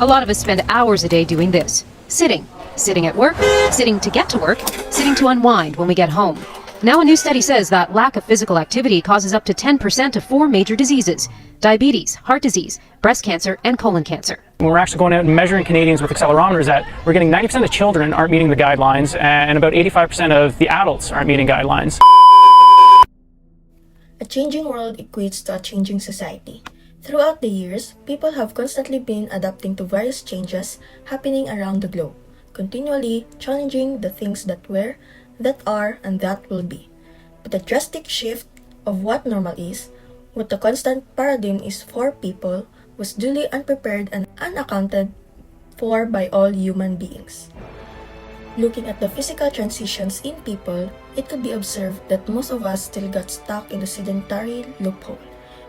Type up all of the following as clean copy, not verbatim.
A lot of us spend hours a day doing this. Sitting. Sitting at work, sitting to get to work, sitting to unwind when we get home. Now a new study says that lack of physical activity causes up to 10% of 4 major diseases: diabetes, heart disease, breast cancer, and colon cancer. When we're actually going out and measuring Canadians with accelerometers, that we're getting 90% of children aren't meeting the guidelines, and about 85% of the adults aren't meeting guidelines. A changing world equates to a changing society. Throughout the years, people have constantly been adapting to various changes happening around the globe, continually challenging the things that were, that are, and that will be. But the drastic shift of what normal is, what the constant paradigm is for people, was duly unprepared and unaccounted for by all human beings. Looking at the physical transitions in people, it could be observed that most of us still got stuck in the sedentary loophole.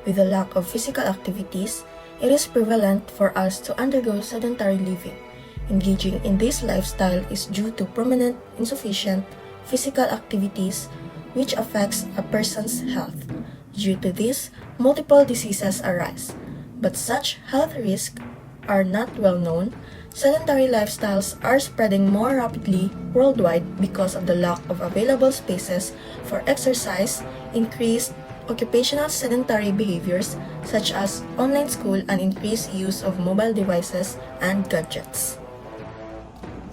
With the lack of physical activities, it is prevalent for us to undergo sedentary living. Engaging in this lifestyle is due to prominent insufficient physical activities which affects a person's health. Due to this, multiple diseases arise, but such health risks are not well known. Sedentary lifestyles are spreading more rapidly worldwide because of the lack of available spaces for exercise, increased occupational sedentary behaviors such as online school, and increased use of mobile devices and gadgets.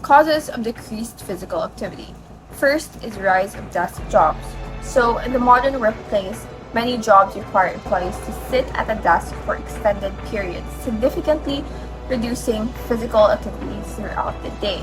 Causes of decreased physical activity. First is rise of desk jobs. So in the modern workplace, many jobs require employees to sit at a desk for extended periods, significantly reducing physical activities throughout the day.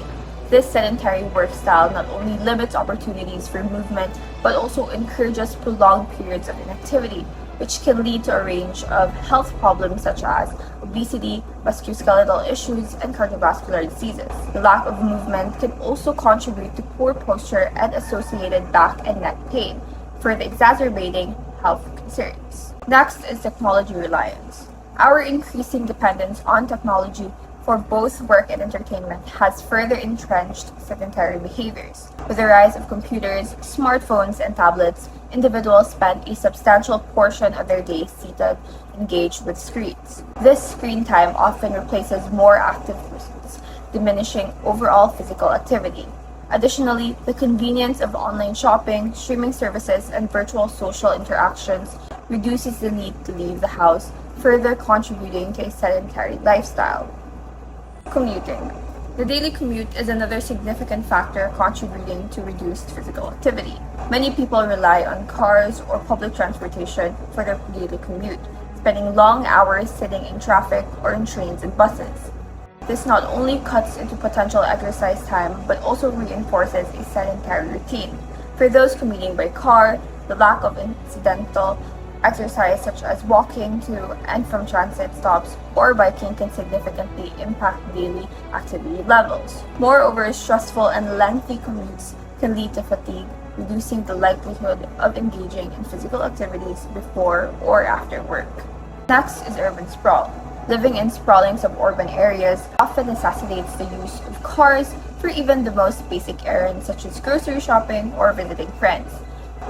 This sedentary work style not only limits opportunities for movement, but also encourages prolonged periods of inactivity, which can lead to a range of health problems such as obesity, musculoskeletal issues, and cardiovascular diseases. The lack of movement can also contribute to poor posture and associated back and neck pain, further exacerbating health concerns. Next is technology reliance. Our increasing dependence on technology for both work and entertainment has further entrenched sedentary behaviors. With the rise of computers, smartphones, and tablets, individuals spend a substantial portion of their day seated, engaged with screens. This screen time often replaces more active pursuits, diminishing overall physical activity. Additionally, the convenience of online shopping, streaming services, and virtual social interactions reduces the need to leave the house, further contributing to a sedentary lifestyle. Commuting. The daily commute is another significant factor contributing to reduced physical activity. Many people rely on cars or public transportation for their daily commute, spending long hours sitting in traffic or in trains and buses. This not only cuts into potential exercise time, but also reinforces a sedentary routine. For those commuting by car, the lack of incidental exercise such as walking to and from transit stops or biking can significantly impact daily activity levels. Moreover, stressful and lengthy commutes can lead to fatigue, reducing the likelihood of engaging in physical activities before or after work. Next is urban sprawl. Living in sprawling suburban areas often necessitates the use of cars for even the most basic errands such as grocery shopping or visiting friends.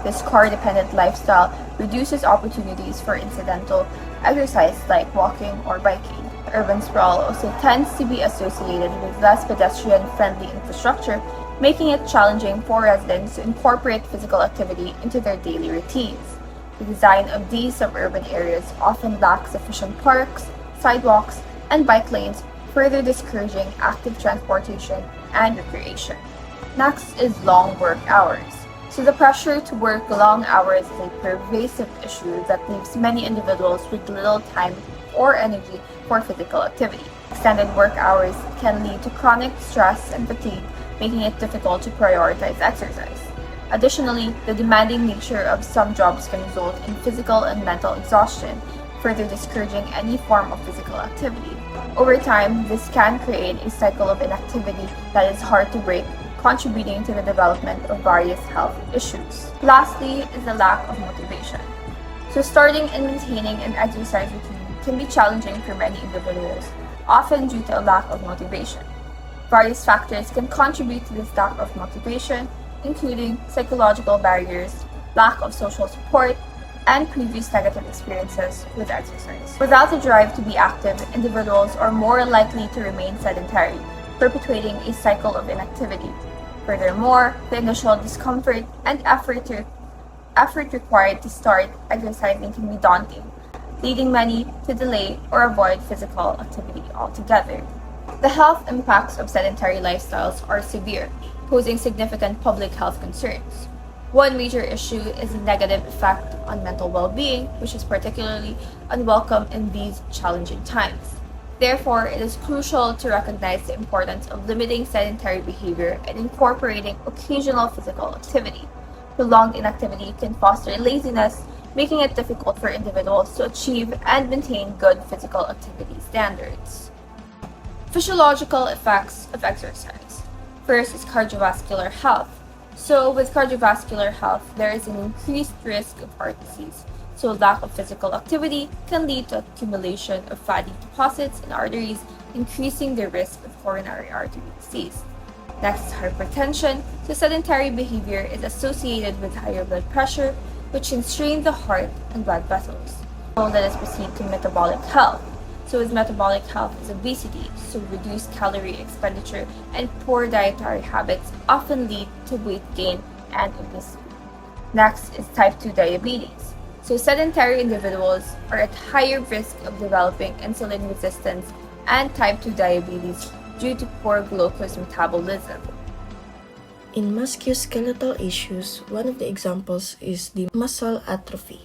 This car-dependent lifestyle reduces opportunities for incidental exercise like walking or biking. Urban sprawl also tends to be associated with less pedestrian-friendly infrastructure, making it challenging for residents to incorporate physical activity into their daily routines. The design of these suburban areas often lacks sufficient parks, sidewalks, and bike lanes, further discouraging active transportation and recreation. Next is long work hours. So the pressure to work long hours is a pervasive issue that leaves many individuals with little time or energy for physical activity. Extended work hours can lead to chronic stress and fatigue, making it difficult to prioritize exercise. Additionally, the demanding nature of some jobs can result in physical and mental exhaustion, further discouraging any form of physical activity. Over time, this can create a cycle of inactivity that is hard to break, contributing to the development of various health issues. Lastly is the lack of motivation. So starting and maintaining an exercise routine can be challenging for many individuals, often due to a lack of motivation. Various factors can contribute to this lack of motivation, including psychological barriers, lack of social support, and previous negative experiences with exercise. Without a drive to be active, individuals are more likely to remain sedentary, perpetuating a cycle of inactivity. Furthermore, the initial discomfort and effort required to start exercising can be daunting, leading many to delay or avoid physical activity altogether. The health impacts of sedentary lifestyles are severe, posing significant public health concerns. One major issue is the negative effect on mental well-being, which is particularly unwelcome in these challenging times. Therefore, it is crucial to recognize the importance of limiting sedentary behavior and incorporating occasional physical activity. Prolonged inactivity can foster laziness, making it difficult for individuals to achieve and maintain good physical activity standards. Physiological effects of exercise. First is cardiovascular health. So, with cardiovascular health, there is an increased risk of heart disease. So, lack of physical activity can lead to accumulation of fatty deposits in arteries, increasing the risk of coronary artery disease. Next is hypertension. So, sedentary behavior is associated with higher blood pressure, which can strain the heart and blood vessels. So, let us proceed to metabolic health. So, with metabolic health is obesity, so reduced calorie expenditure and poor dietary habits often lead to weight gain and obesity. Next is type 2 diabetes. So, sedentary individuals are at higher risk of developing insulin resistance and type 2 diabetes due to poor glucose metabolism. In musculoskeletal issues, one of the examples is the muscle atrophy.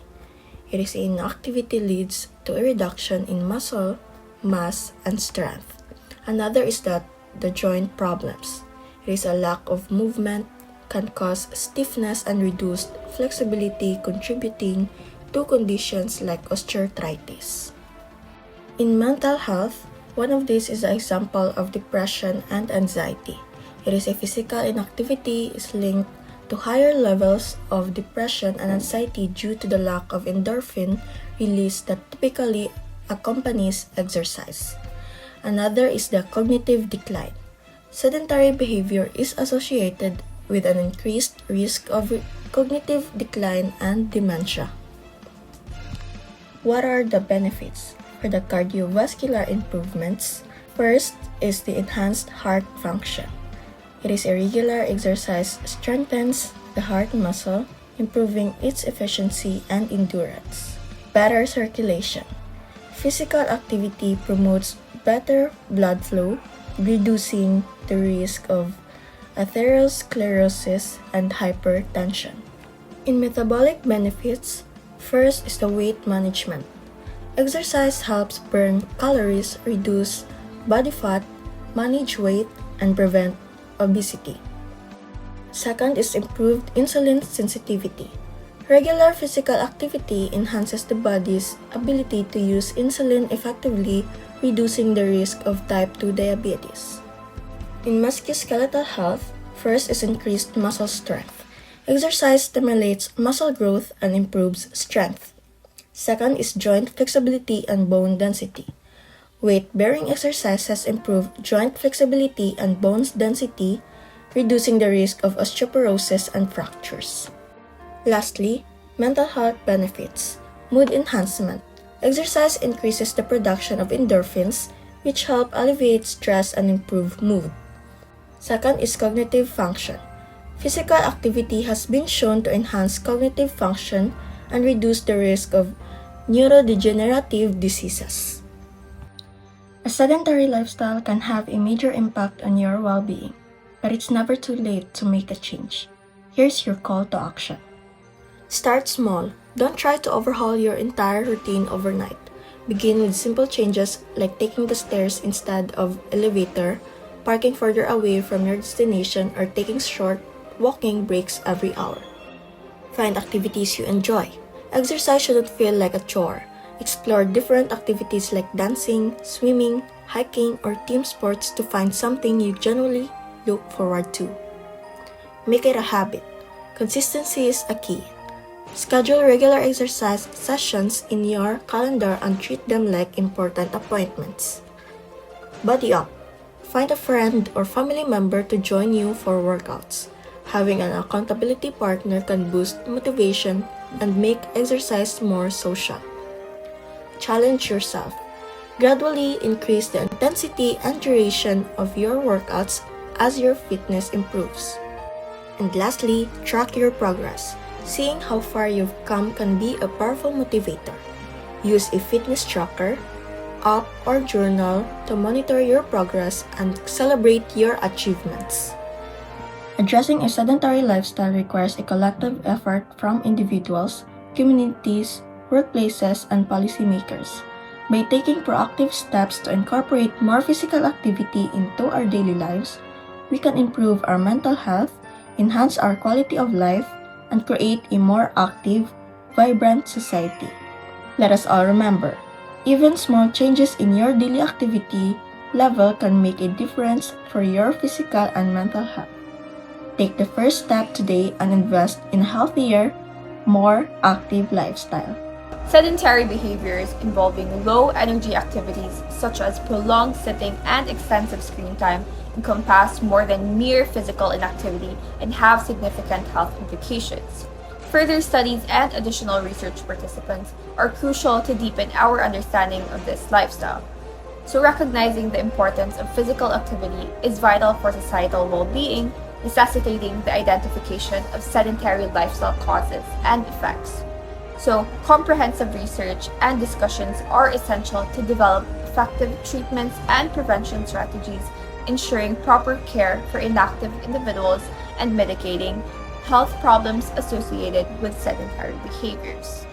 It is inactivity leads to a reduction in muscle mass and strength. Another is that the joint problems. It is a lack of movement can cause stiffness and reduced flexibility, contributing to conditions like osteoarthritis. In mental health, one of these is an example of depression and anxiety. It is a physical inactivity is linked to higher levels of depression and anxiety due to the lack of endorphin release that typically accompanies exercise. Another is the cognitive decline. Sedentary behavior is associated with an increased risk of cognitive decline and dementia. What are the benefits? For the cardiovascular improvements, first is the enhanced heart function. It is a regular exercise strengthens the heart muscle, improving its efficiency and endurance. Better circulation. Physical activity promotes better blood flow, reducing the risk of atherosclerosis and hypertension. In metabolic benefits, first is the weight management. Exercise helps burn calories, reduce body fat, manage weight, and prevent obesity. Second is improved insulin sensitivity. Regular physical activity enhances the body's ability to use insulin effectively, reducing the risk of type 2 diabetes. In musculoskeletal health, first is increased muscle strength. Exercise stimulates muscle growth and improves strength. Second is joint flexibility and bone density. Weight-bearing exercises improve joint flexibility and bone density, reducing the risk of osteoporosis and fractures. Lastly, mental health benefits. Mood enhancement. Exercise increases the production of endorphins, which help alleviate stress and improve mood. Second is cognitive function. Physical activity has been shown to enhance cognitive function and reduce the risk of neurodegenerative diseases. A sedentary lifestyle can have a major impact on your well-being, but it's never too late to make a change. Here's your call to action. Start small. Don't try to overhaul your entire routine overnight. Begin with simple changes like taking the stairs instead of elevator, parking further away from your destination, or taking short walking breaks every hour. Find activities you enjoy. Exercise shouldn't feel like a chore. Explore different activities like dancing, swimming, hiking, or team sports to find something you genuinely look forward to. Make it a habit. Consistency is a key. Schedule regular exercise sessions in your calendar and treat them like important appointments. Buddy up. Find a friend or family member to join you for workouts. Having an accountability partner can boost motivation and make exercise more social. Challenge yourself. Gradually increase the intensity and duration of your workouts as your fitness improves. And lastly, track your progress. Seeing how far you've come can be a powerful motivator. Use a fitness tracker, app, or journal to monitor your progress and celebrate your achievements. Addressing a sedentary lifestyle requires a collective effort from individuals, communities, workplaces, and policymakers. By taking proactive steps to incorporate more physical activity into our daily lives, we can improve our mental health, enhance our quality of life, and create a more active, vibrant society. Let us all remember, even small changes in your daily activity level can make a difference for your physical and mental health. Take the first step today and invest in a healthier, more active lifestyle. Sedentary behaviors involving low-energy activities such as prolonged sitting and extensive screen time encompass more than mere physical inactivity and have significant health implications. Further studies and additional research participants are crucial to deepen our understanding of this lifestyle. So recognizing the importance of physical activity is vital for societal well-being, necessitating the identification of sedentary lifestyle causes and effects. So, comprehensive research and discussions are essential to develop effective treatments and prevention strategies, ensuring proper care for inactive individuals and mitigating health problems associated with sedentary behaviors.